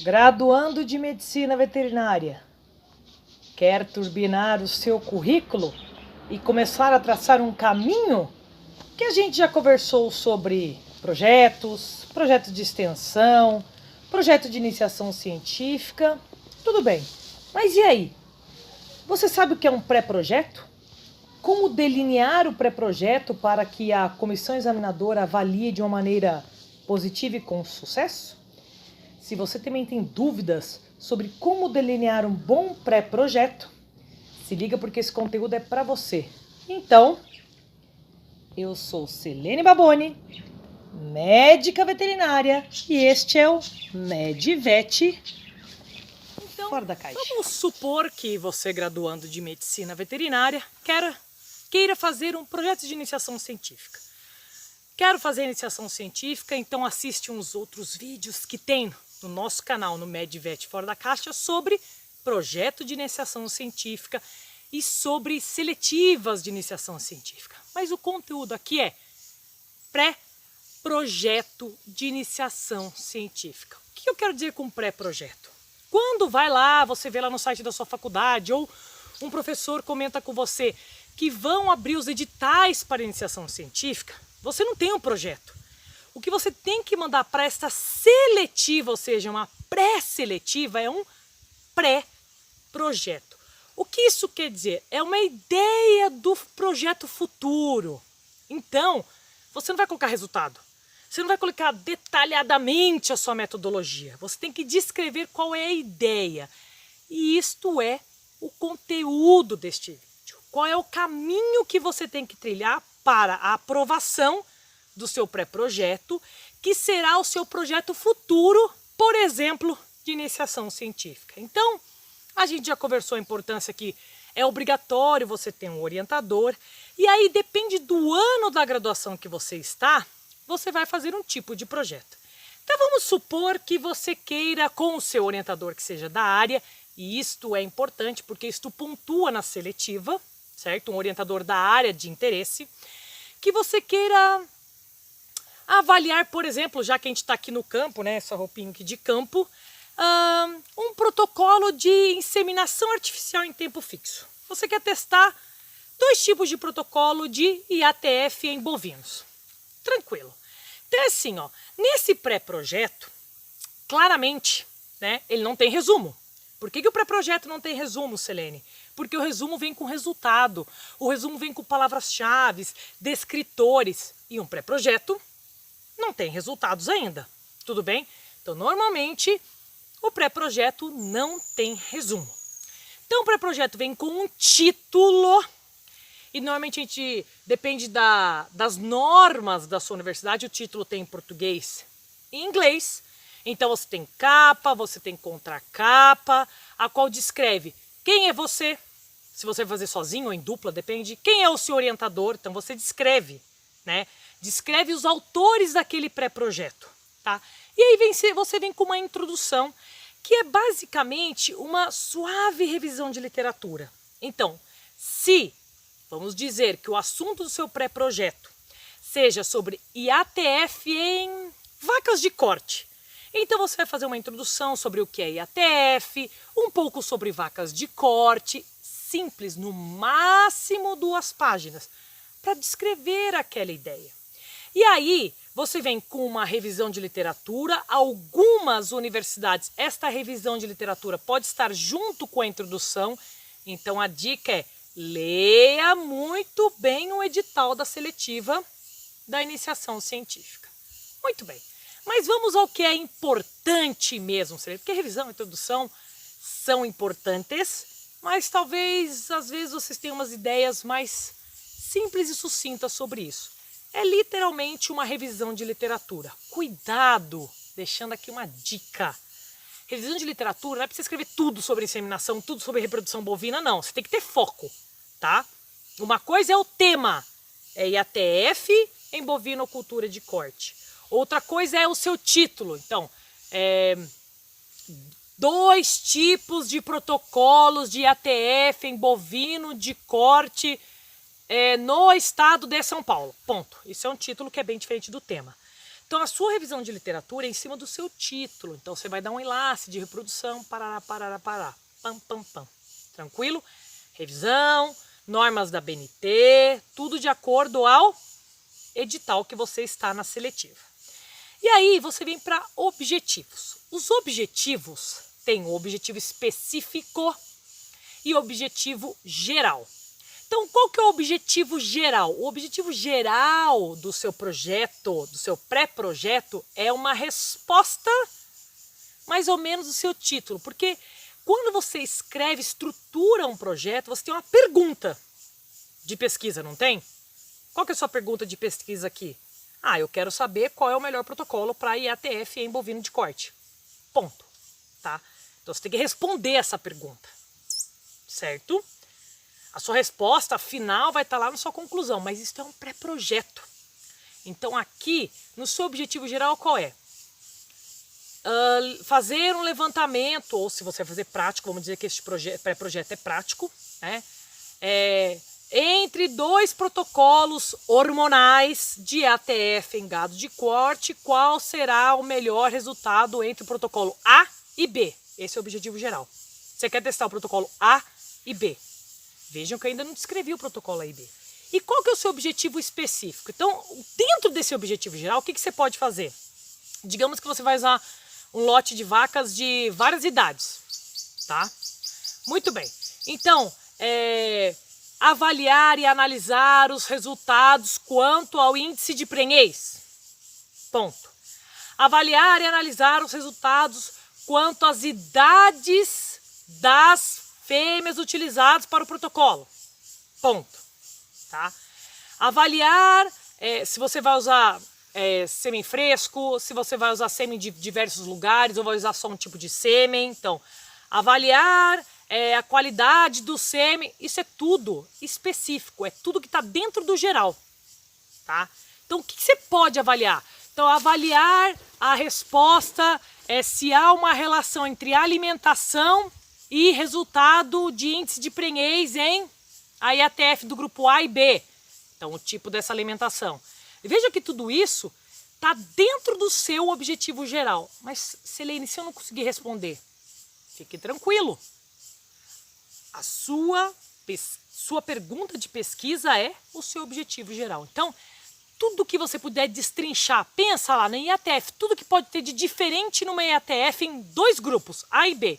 Graduando de Medicina Veterinária, quer turbinar o seu currículo e começar a traçar um caminho? Que a gente já conversou sobre projetos de extensão, projeto de iniciação científica, tudo bem. Mas e aí? Você sabe o que é um pré-projeto? Como delinear o pré-projeto para que a comissão examinadora avalie de uma maneira positiva e com sucesso? Se você também tem dúvidas sobre como delinear um bom pré-projeto, se liga porque esse conteúdo é para você. Então, eu sou Selene Baboni, médica veterinária, e este é o MedVet Fora da Caixa. Vamos supor que você, graduando de Medicina Veterinária, queira fazer um projeto de iniciação científica. Quero fazer iniciação científica, então assiste uns outros vídeos que tem no nosso canal, no MedVet Fora da Caixa, sobre projeto de iniciação científica e sobre seletivas de iniciação científica. Mas o conteúdo aqui é pré-projeto de iniciação científica. O que eu quero dizer com pré-projeto? Quando vai lá, você vê lá no site da sua faculdade ou um professor comenta com você que vão abrir os editais para iniciação científica, você não tem um projeto. O que você tem que mandar para esta seletiva, ou seja, uma pré-seletiva, é um pré-projeto. O que isso quer dizer? É uma ideia do projeto futuro. Então, você não vai colocar resultado. Você não vai colocar detalhadamente a sua metodologia. Você tem que descrever qual é a ideia. E isto é o conteúdo deste vídeo. Qual é o caminho que você tem que trilhar para a aprovação do seu pré-projeto, que será o seu projeto futuro, por exemplo, de iniciação científica. Então, a gente já conversou a importância que é obrigatório você ter um orientador, e aí depende do ano da graduação que você está, você vai fazer um tipo de projeto. Então vamos supor que você queira, com o seu orientador que seja da área, e isto é importante porque isto pontua na seletiva, certo? Um orientador da área de interesse, que você queira avaliar, por exemplo, já que a gente está aqui no campo, né, essa roupinha aqui de campo, um protocolo de inseminação artificial em tempo fixo. Você quer testar 2 tipos de protocolo de IATF em bovinos. Tranquilo. Então é assim, ó, nesse pré-projeto, claramente, né, ele não tem resumo. Por que o pré-projeto não tem resumo, Selene? Porque o resumo vem com resultado, o resumo vem com palavras-chave, descritores, e um pré-projeto não tem resultados ainda, tudo bem? Então, normalmente, o pré-projeto não tem resumo. Então, o pré-projeto vem com um título, e normalmente a gente depende das normas da sua universidade, o título tem em português e inglês. Então você tem capa, você tem contracapa, a qual descreve quem é você, se você vai fazer sozinho ou em dupla, depende, quem é o seu orientador, então você descreve, né? Descreve os autores daquele pré-projeto, tá? E aí você vem com uma introdução, que é basicamente uma suave revisão de literatura. Então, se vamos dizer que o assunto do seu pré-projeto seja sobre IATF em vacas de corte. Então você vai fazer uma introdução sobre o que é IATF, um pouco sobre vacas de corte, simples, no máximo 2 páginas, para descrever aquela ideia. E aí você vem com uma revisão de literatura, algumas universidades, esta revisão de literatura pode estar junto com a introdução, então a dica é: leia muito bem o edital da seletiva da iniciação científica. Muito bem, mas vamos ao que é importante mesmo, porque revisão e introdução são importantes, mas talvez, às vezes, vocês tenham umas ideias mais simples e sucintas sobre isso. É literalmente uma revisão de literatura. Cuidado, deixando aqui uma dica. Revisão de literatura não é para você escrever tudo sobre inseminação, tudo sobre reprodução bovina, não. Você tem que ter foco, tá? Uma coisa é o tema, é IATF em bovinocultura de corte. Outra coisa é o seu título. Então, 2 tipos de protocolos de IATF em bovino de corte no estado de São Paulo. Ponto. Isso é um título que é bem diferente do tema. Então, a sua revisão de literatura é em cima do seu título. Então, você vai dar um enlace de reprodução, parará, parará, parará, pam, pam, pam. Tranquilo? Revisão, normas da BNT, tudo de acordo ao edital que você está na seletiva. E aí, você vem para objetivos. Os objetivos têm o objetivo específico e objetivo geral. Então, qual que é o objetivo geral? O objetivo geral do seu projeto, do seu pré-projeto, é uma resposta mais ou menos do seu título. Porque quando você escreve, estrutura um projeto, você tem uma pergunta de pesquisa, não tem? Qual que é a sua pergunta de pesquisa aqui? Ah, eu quero saber qual é o melhor protocolo para IATF em bovino de corte. Ponto. Tá? Então, você tem que responder essa pergunta. Certo? A sua resposta final vai estar lá na sua conclusão, mas isso é um pré-projeto. Então aqui, no seu objetivo geral, qual é? Fazer um levantamento, ou se você vai fazer prático, vamos dizer que este pré-projeto é prático, né? Entre dois protocolos hormonais de ATF em gado de corte, qual será o melhor resultado entre o protocolo A e B? Esse é o objetivo geral. Você quer testar o protocolo A e B. Vejam que eu ainda não descrevi o protocolo A e B. E qual que é o seu objetivo específico? Então, dentro desse objetivo geral, o que você pode fazer? Digamos que você vai usar um lote de vacas de várias idades, tá? Muito bem. Então, avaliar e analisar os resultados quanto ao índice de prenhez. Ponto. Avaliar e analisar os resultados quanto às idades das fêmeas utilizadas para o protocolo. Ponto. Tá? Avaliar se você vai usar sêmen fresco, se você vai usar sêmen de diversos lugares ou vai usar só um tipo de sêmen. Então, avaliar a qualidade do sêmen, isso é tudo específico, é tudo que está dentro do geral. Tá? Então, o que você pode avaliar? Então, avaliar a resposta se há uma relação entre alimentação e resultado de índice de prenhez em IATF do grupo A e B. Então, o tipo dessa alimentação. E veja que tudo isso está dentro do seu objetivo geral. Mas, Selene, se eu não conseguir responder, fique tranquilo. A sua pergunta de pesquisa é o seu objetivo geral. Então, tudo que você puder destrinchar, pensa lá na IATF, tudo que pode ter de diferente numa IATF em dois grupos, A e B.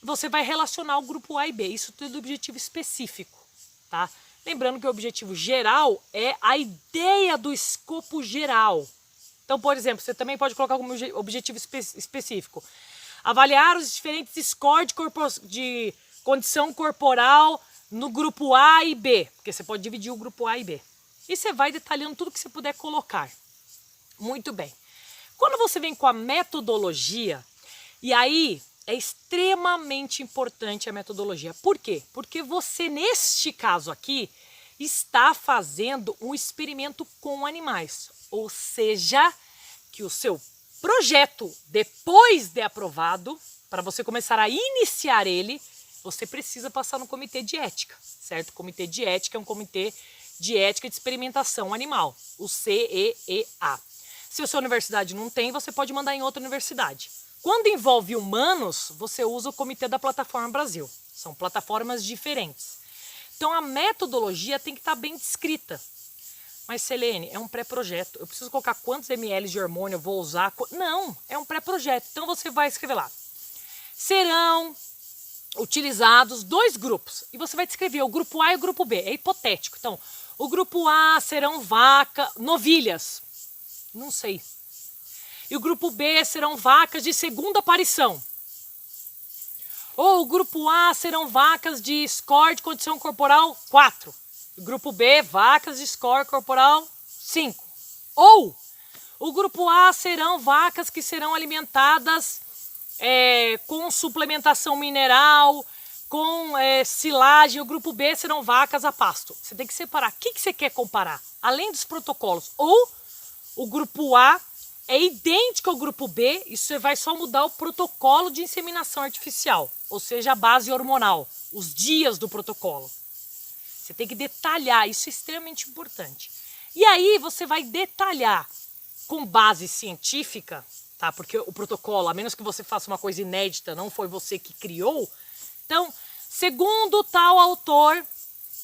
Você vai relacionar o grupo A e B, isso tudo é objetivo específico, tá? Lembrando que o objetivo geral é a ideia do escopo geral. Então, por exemplo, você também pode colocar como objetivo específico avaliar os diferentes scores de condição corporal no grupo A e B, porque você pode dividir o grupo A e B. E você vai detalhando tudo que você puder colocar. Muito bem. Quando você vem com a metodologia, e aí é extremamente importante a metodologia. Por quê? Porque você, neste caso aqui, está fazendo um experimento com animais. Ou seja, que o seu projeto, depois de aprovado, para você começar a iniciar ele, você precisa passar no comitê de ética, certo? O comitê de ética é um comitê de ética de experimentação animal, o CEEA. Se a sua universidade não tem, você pode mandar em outra universidade. Quando envolve humanos, você usa o comitê da Plataforma Brasil. São plataformas diferentes. Então, a metodologia tem que estar bem descrita. Mas, Selene, é um pré-projeto. Eu preciso colocar quantos ml de hormônio eu vou usar? Não, é um pré-projeto. Então, você vai escrever lá. Serão utilizados dois grupos. E você vai descrever o grupo A e o grupo B. É hipotético. Então, o grupo A serão novilhas. Não sei. E o grupo B serão vacas de segunda aparição. Ou o grupo A serão vacas de score de condição corporal 4. O grupo B, vacas de score corporal 5. Ou o grupo A serão vacas que serão alimentadas com suplementação mineral, com silagem. O grupo B serão vacas a pasto. Você tem que separar. O que você quer comparar? Além dos protocolos. Ou o grupo A é idêntico ao grupo B, isso você vai só mudar o protocolo de inseminação artificial, ou seja, a base hormonal, os dias do protocolo. Você tem que detalhar, isso é extremamente importante. E aí você vai detalhar com base científica, tá? Porque o protocolo, a menos que você faça uma coisa inédita, não foi você que criou. Então, segundo tal autor,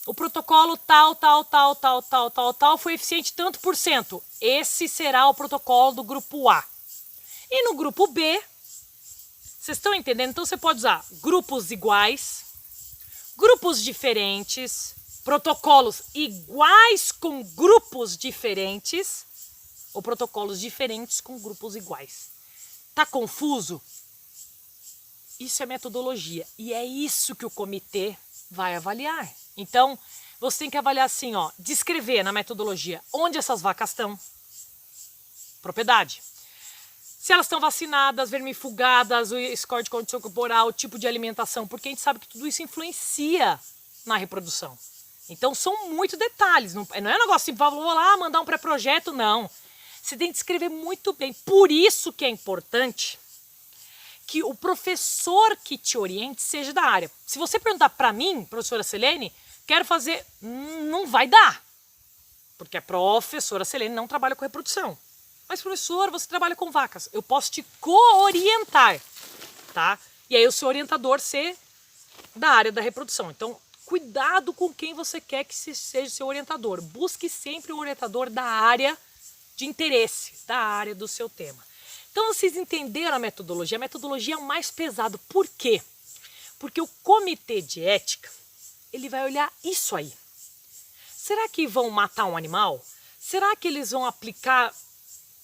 o protocolo tal foi eficiente tanto por cento. Esse será o protocolo do grupo A. E no grupo B, vocês estão entendendo? Então você pode usar grupos iguais, grupos diferentes, protocolos iguais com grupos diferentes, ou protocolos diferentes com grupos iguais. Tá confuso? Isso é metodologia e é isso que o comitê vai avaliar. Então, você tem que avaliar assim, ó, descrever na metodologia onde essas vacas estão, propriedade. Se elas estão vacinadas, vermifugadas, o score de condição corporal, o tipo de alimentação, porque a gente sabe que tudo isso influencia na reprodução. Então, são muitos detalhes. Não é um negócio assim, vou lá mandar um pré-projeto, não. Você tem que descrever muito bem. Por isso que é importante que o professor que te oriente seja da área. Se você perguntar para mim, professora Selene, quero fazer, não vai dar. Porque a professora Selene não trabalha com reprodução. Mas, professor, você trabalha com vacas. Eu posso te co-orientar, tá? E aí o seu orientador ser da área da reprodução. Então, cuidado com quem você quer que seja seu orientador. Busque sempre um orientador da área de interesse, da área do seu tema. Então, vocês entenderam a metodologia? A metodologia é o mais pesado. Por quê? Porque o comitê de ética, ele vai olhar isso aí. Será que vão matar um animal? Será que eles vão aplicar...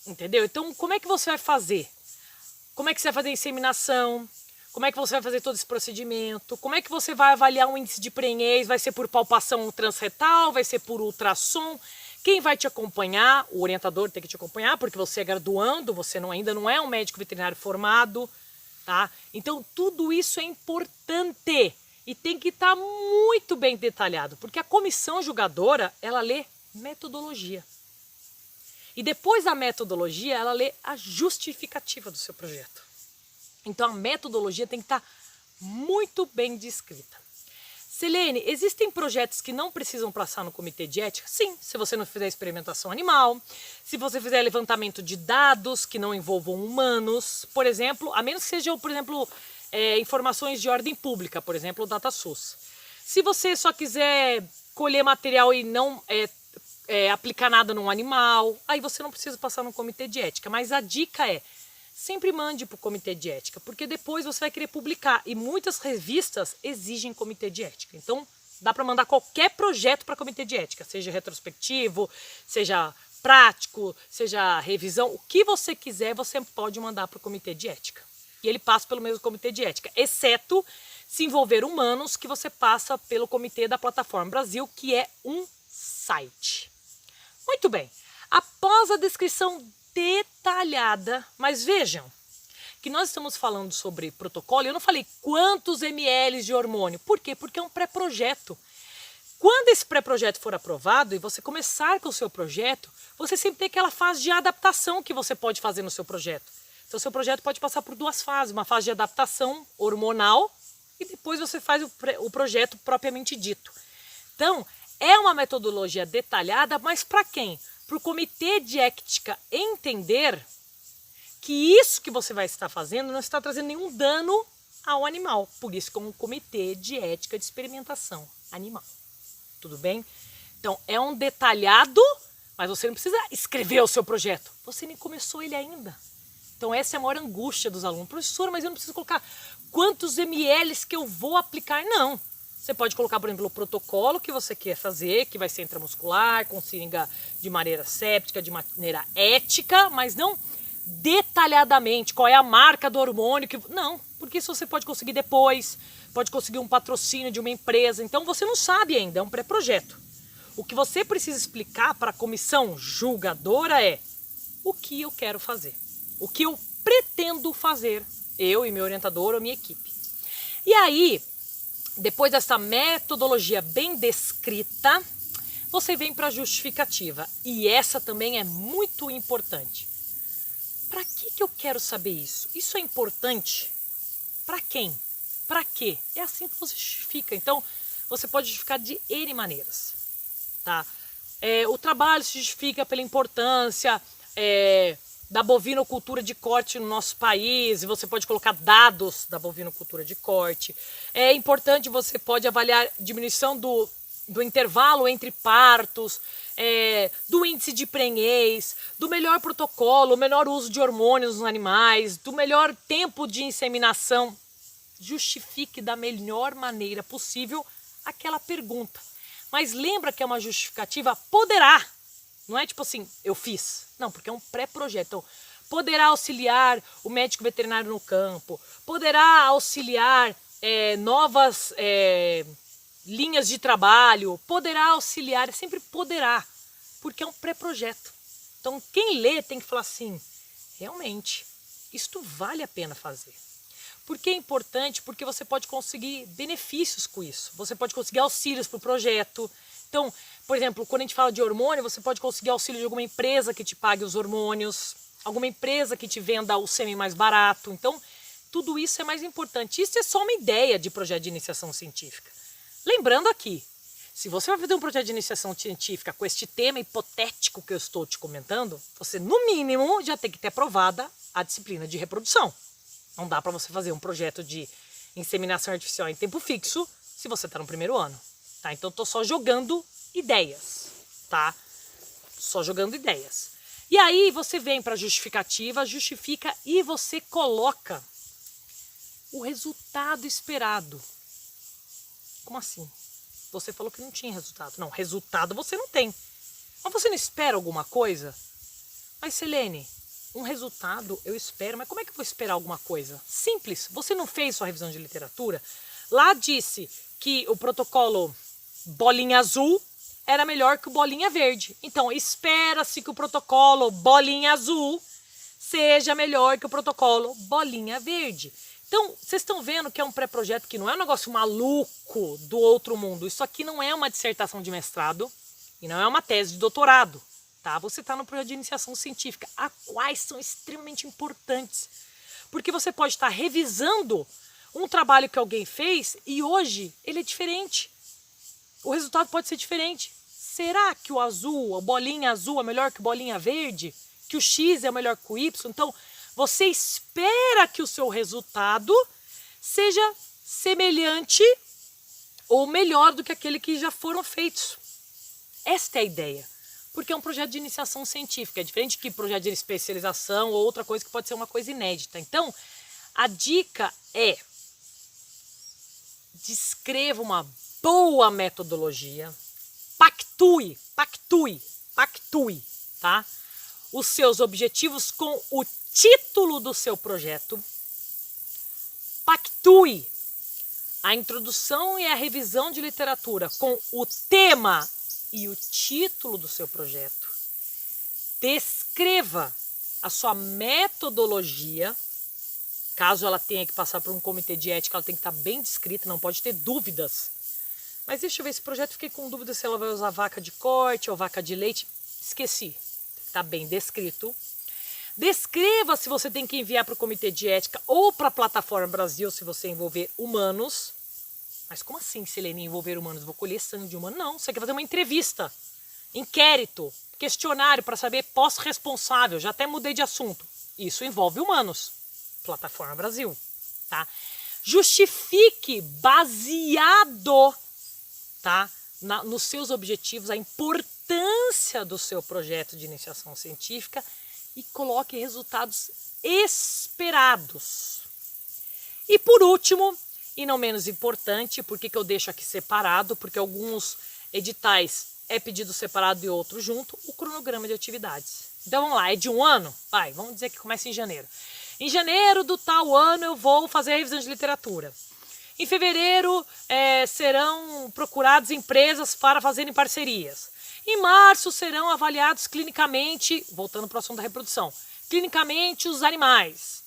Entendeu? Então, como é que você vai fazer? Como é que você vai fazer a inseminação? Como é que você vai fazer todo esse procedimento? Como é que você vai avaliar um índice de prenhez? Vai ser por palpação transretal? Vai ser por ultrassom? Quem vai te acompanhar? O orientador tem que te acompanhar, porque você é graduando, você ainda não é um médico veterinário formado, tá? Então, tudo isso é importante e tem que estar muito bem detalhado, porque a comissão julgadora, ela lê metodologia. E depois da metodologia, ela lê a justificativa do seu projeto. Então, a metodologia tem que estar muito bem descrita. Selene, existem projetos que não precisam passar no comitê de ética? Sim, se você não fizer experimentação animal, se você fizer levantamento de dados que não envolvam humanos, por exemplo, a menos que sejam, por exemplo, informações de ordem pública, por exemplo, o DataSUS. Se você só quiser colher material e não aplicar nada num animal, aí você não precisa passar no comitê de ética. Mas a dica é, sempre mande para o comitê de ética, porque depois você vai querer publicar. E muitas revistas exigem comitê de ética. Então, dá para mandar qualquer projeto para comitê de ética, seja retrospectivo, seja prático, seja revisão. O que você quiser, você pode mandar para o comitê de ética. E ele passa pelo mesmo comitê de ética, exceto se envolver humanos, que você passa pelo comitê da Plataforma Brasil, que é um site. Muito bem. Após a descrição detalhada, mas vejam que nós estamos falando sobre protocolo, eu não falei quantos ml de hormônio. Por quê? Porque é um pré-projeto. Quando esse pré-projeto for aprovado e você começar com o seu projeto, você sempre tem aquela fase de adaptação que você pode fazer no seu projeto. Então, o seu projeto pode passar por duas fases, uma fase de adaptação hormonal e depois você faz o projeto propriamente dito. Então, é uma metodologia detalhada, mas para quem? Para o comitê de ética entender que isso que você vai estar fazendo não está trazendo nenhum dano ao animal. Por isso, como comitê de ética de experimentação animal. Tudo bem? Então, é um detalhado, mas você não precisa escrever o seu projeto. Você nem começou ele ainda. Então, essa é a maior angústia dos alunos. Professor, mas eu não preciso colocar quantos ml que eu vou aplicar. Não. Você pode colocar, por exemplo, o protocolo que você quer fazer, que vai ser intramuscular, com seringa de maneira séptica, de maneira ética, mas não detalhadamente qual é a marca do hormônio. Não, porque isso você pode conseguir depois, pode conseguir um patrocínio de uma empresa. Então você não sabe ainda, é um pré-projeto. O que você precisa explicar para a comissão julgadora é o que eu quero fazer, o que eu pretendo fazer, eu e meu orientador ou minha equipe. E aí, depois dessa metodologia bem descrita, você vem para a justificativa. E essa também é muito importante. Para que eu quero saber isso? Isso é importante? Para quem? Para quê? É assim que você justifica. Então, você pode justificar de N maneiras. Tá? O trabalho se justifica pela importância da bovinocultura de corte no nosso país, e você pode colocar dados da bovinocultura de corte. É importante, você pode avaliar diminuição do intervalo entre partos, do índice de prenhez, do melhor protocolo, o menor uso de hormônios nos animais, do melhor tempo de inseminação. Justifique da melhor maneira possível aquela pergunta. Mas lembra que é uma justificativa poderá. Não é tipo assim, eu fiz. Não, porque é um pré-projeto. Então, poderá auxiliar o médico veterinário no campo, poderá auxiliar novas linhas de trabalho, poderá auxiliar, sempre poderá, porque é um pré-projeto. Então, quem lê tem que falar assim, realmente, isto vale a pena fazer. Por que é importante? Porque você pode conseguir benefícios com isso. Você pode conseguir auxílios para o projeto. Então, por exemplo, quando a gente fala de hormônio, você pode conseguir auxílio de alguma empresa que te pague os hormônios, alguma empresa que te venda o sêmen mais barato. Então, tudo isso é mais importante. Isso é só uma ideia de projeto de iniciação científica. Lembrando aqui, se você vai fazer um projeto de iniciação científica com este tema hipotético que eu estou te comentando, você, no mínimo, já tem que ter aprovada a disciplina de reprodução. Não dá para você fazer um projeto de inseminação artificial em tempo fixo se você está no primeiro ano. Tá? Então, eu estou só jogando ideias, tá? Só jogando ideias. E aí, você vem para a justificativa, justifica e você coloca o resultado esperado. Como assim? Você falou que não tinha resultado. Não, resultado você não tem. Mas você não espera alguma coisa? Mas, Selene, um resultado eu espero, mas como é que eu vou esperar alguma coisa? Simples, você não fez sua revisão de literatura? Lá disse que o protocolo bolinha azul era melhor que o bolinha verde. Então, espera-se que o protocolo bolinha azul seja melhor que o protocolo bolinha verde. Então, vocês estão vendo que é um pré-projeto que não é um negócio maluco do outro mundo. Isso aqui não é uma dissertação de mestrado e não é uma tese de doutorado. Tá? Você está no projeto de iniciação científica, a quais são extremamente importantes. Porque você pode estar revisando um trabalho que alguém fez e hoje ele é diferente. O resultado pode ser diferente. Será que o azul, a bolinha azul é melhor que a bolinha verde? Que o X é melhor que o Y? Então, você espera que o seu resultado seja semelhante ou melhor do que aquele que já foram feitos. Esta é a ideia. Porque é um projeto de iniciação científica, é diferente que projeto de especialização ou outra coisa que pode ser uma coisa inédita. Então, a dica é: descreva uma boa metodologia, pactue, tá? Os seus objetivos com o título do seu projeto, pactue a introdução e a revisão de literatura com o tema e o título do seu projeto, descreva a sua metodologia, caso ela tenha que passar por um comitê de ética, ela tem que estar bem descrita, não pode ter dúvidas. Mas deixa eu ver esse projeto, fiquei com dúvida se ela vai usar vaca de corte ou vaca de leite, esqueci, tem que estar bem descrito. Descreva se você tem que enviar para o comitê de ética ou para a Plataforma Brasil se você envolver humanos. Mas como assim, Selene, envolver humanos? Vou colher sangue de humano? Não, você quer fazer uma entrevista, inquérito, questionário para saber pós-responsável. Já até mudei de assunto. Isso envolve humanos. Plataforma Brasil, tá? Justifique baseado, tá, nos seus objetivos, a importância do seu projeto de iniciação científica e coloque resultados esperados. E por último, e não menos importante, por que eu deixo aqui separado? Porque alguns editais é pedido separado e outro junto, o cronograma de atividades. Então vamos lá, é de um ano? Vai, vamos dizer que começa em janeiro. Em janeiro do tal ano eu vou fazer a revisão de literatura. Em fevereiro serão procuradas empresas para fazerem parcerias. Em março serão avaliados clinicamente, voltando para o assunto da reprodução, clinicamente os animais.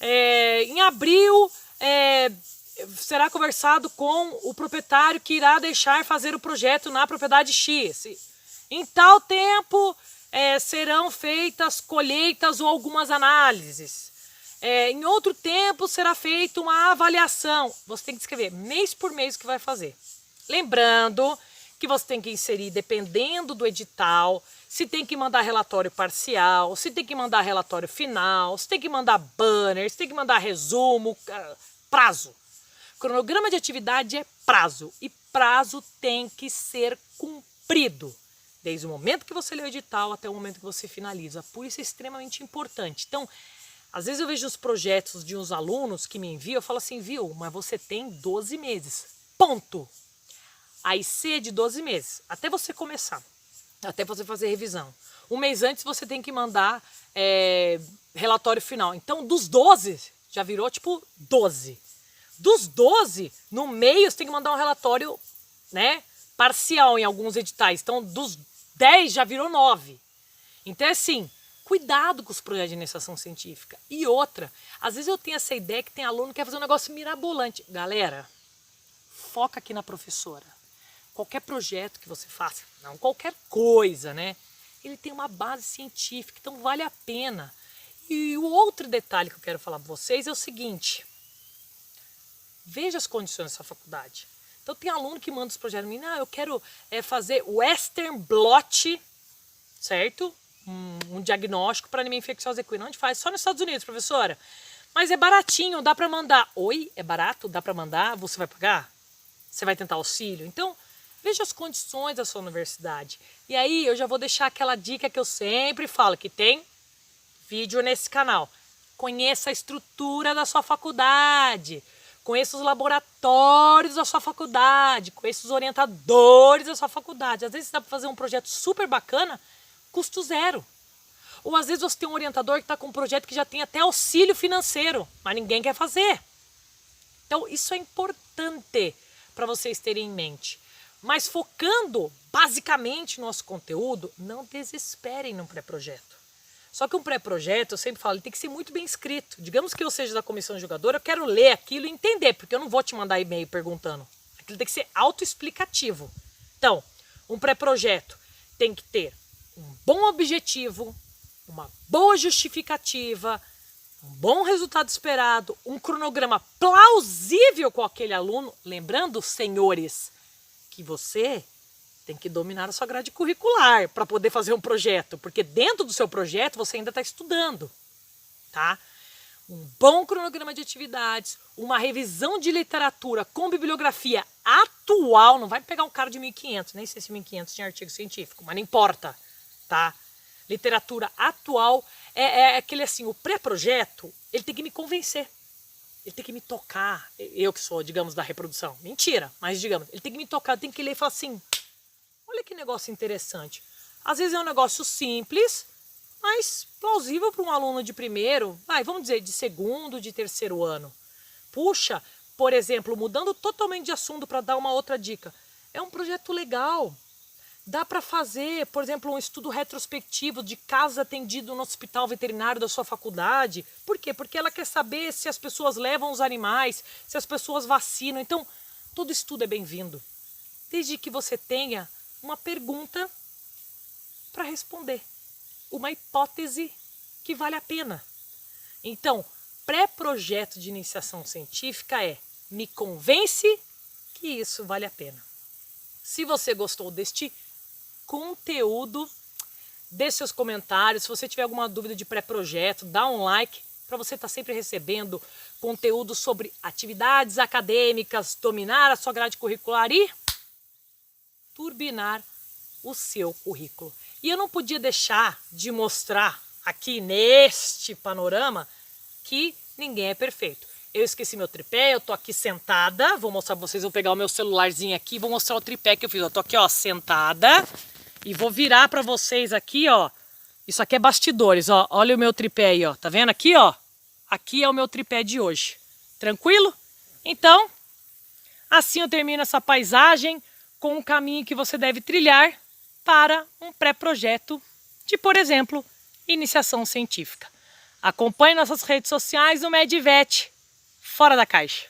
Em abril será conversado com o proprietário que irá deixar fazer o projeto na propriedade X. Em tal tempo serão feitas colheitas ou algumas análises. Em outro tempo será feita uma avaliação. Você tem que escrever mês por mês o que vai fazer. Lembrando que você tem que inserir dependendo do edital, se tem que mandar relatório parcial, se tem que mandar relatório final, se tem que mandar banner, se tem que mandar resumo, prazo. Cronograma de atividade é prazo e prazo tem que ser cumprido. Desde o momento que você lê o edital até o momento que você finaliza. Por isso é extremamente importante. Então, às vezes eu vejo os projetos de uns alunos que me enviam, eu falo assim, viu, mas você tem 12 meses. Ponto. A IC é de 12 meses, até você começar, até você fazer revisão. Um mês antes você tem que mandar relatório final. Então, dos 12, já virou tipo 12. Dos 12, no meio você tem que mandar um relatório, né, parcial em alguns editais. Então, dos 10 já virou 9. Então, é assim, cuidado com os projetos de iniciação científica. E outra, às vezes eu tenho essa ideia que tem aluno que quer fazer um negócio mirabolante. Galera, foca aqui na professora. Qualquer projeto que você faça, não qualquer coisa, né? Ele tem uma base científica, então vale a pena. E o outro detalhe que eu quero falar para vocês é o seguinte. Veja as condições dessa faculdade. Então tem aluno que manda os projetos, eu quero fazer Western blot, certo? Um diagnóstico para anemia infecciosa equina. Onde faz? Só nos Estados Unidos, professora. Mas é baratinho, dá para mandar. Oi, é barato? Dá para mandar? Você vai pagar? Você vai tentar auxílio? Então, veja as condições da sua universidade. E aí eu já vou deixar aquela dica que eu sempre falo, que tem vídeo nesse canal. Conheça a estrutura da sua faculdade. Conheça os laboratórios da sua faculdade. Conheça os orientadores da sua faculdade. Às vezes dá para fazer um projeto super bacana, custo zero. Ou às vezes você tem um orientador que está com um projeto que já tem até auxílio financeiro, mas ninguém quer fazer. Então isso é importante para vocês terem em mente. Mas focando basicamente no nosso conteúdo, não desesperem no pré-projeto. Só que um pré-projeto, eu sempre falo, ele tem que ser muito bem escrito. Digamos que eu seja da comissão jogadora, eu quero ler aquilo e entender, porque eu não vou te mandar e-mail perguntando. Aquilo tem que ser autoexplicativo. Então, um pré-projeto tem que ter um bom objetivo, uma boa justificativa, um bom resultado esperado, um cronograma plausível com aquele aluno. Lembrando, senhores, que você tem que dominar a sua grade curricular para poder fazer um projeto, porque dentro do seu projeto você ainda está estudando, tá? Um bom cronograma de atividades, uma revisão de literatura com bibliografia atual, não vai pegar um cara de 1500, nem sei se 1500 tinha artigo científico, mas não importa, tá? Literatura atual é aquele assim, o pré-projeto, ele tem que me convencer. Ele tem que me tocar, eu que sou, digamos, da reprodução. Mentira, mas digamos, ele tem que me tocar, tem que ler e falar assim, olha que negócio interessante. Às vezes é um negócio simples, mas plausível para um aluno de primeiro, vamos dizer, de segundo, de terceiro ano. Puxa, por exemplo, mudando totalmente de assunto para dar uma outra dica, é um projeto legal. Dá para fazer, por exemplo, um estudo retrospectivo de casos atendidos no hospital veterinário da sua faculdade. Por quê? Porque ela quer saber se as pessoas levam os animais, se as pessoas vacinam. Então, todo estudo é bem-vindo. Desde que você tenha uma pergunta para responder. Uma hipótese que vale a pena. Então, pré-projeto de iniciação científica me convence que isso vale a pena. Se você gostou deste conteúdo, deixe seus comentários. Se você tiver alguma dúvida de pré-projeto, dá um like para você estar sempre recebendo conteúdo sobre atividades acadêmicas, dominar a sua grade curricular e turbinar o seu currículo. E eu não podia deixar de mostrar aqui neste panorama que ninguém é perfeito. Eu esqueci meu tripé, eu tô aqui sentada, vou mostrar pra vocês, vou pegar o meu celularzinho aqui, vou mostrar o tripé que eu fiz. Eu tô aqui, ó, sentada e vou virar pra vocês aqui, ó. Isso aqui é bastidores, ó. Olha o meu tripé aí, ó. Tá vendo aqui, ó? Aqui é o meu tripé de hoje. Tranquilo? Então, assim eu termino essa paisagem com um caminho que você deve trilhar para um pré-projeto de, por exemplo, iniciação científica. Acompanhe nossas redes sociais, o Medvet, fora da caixa.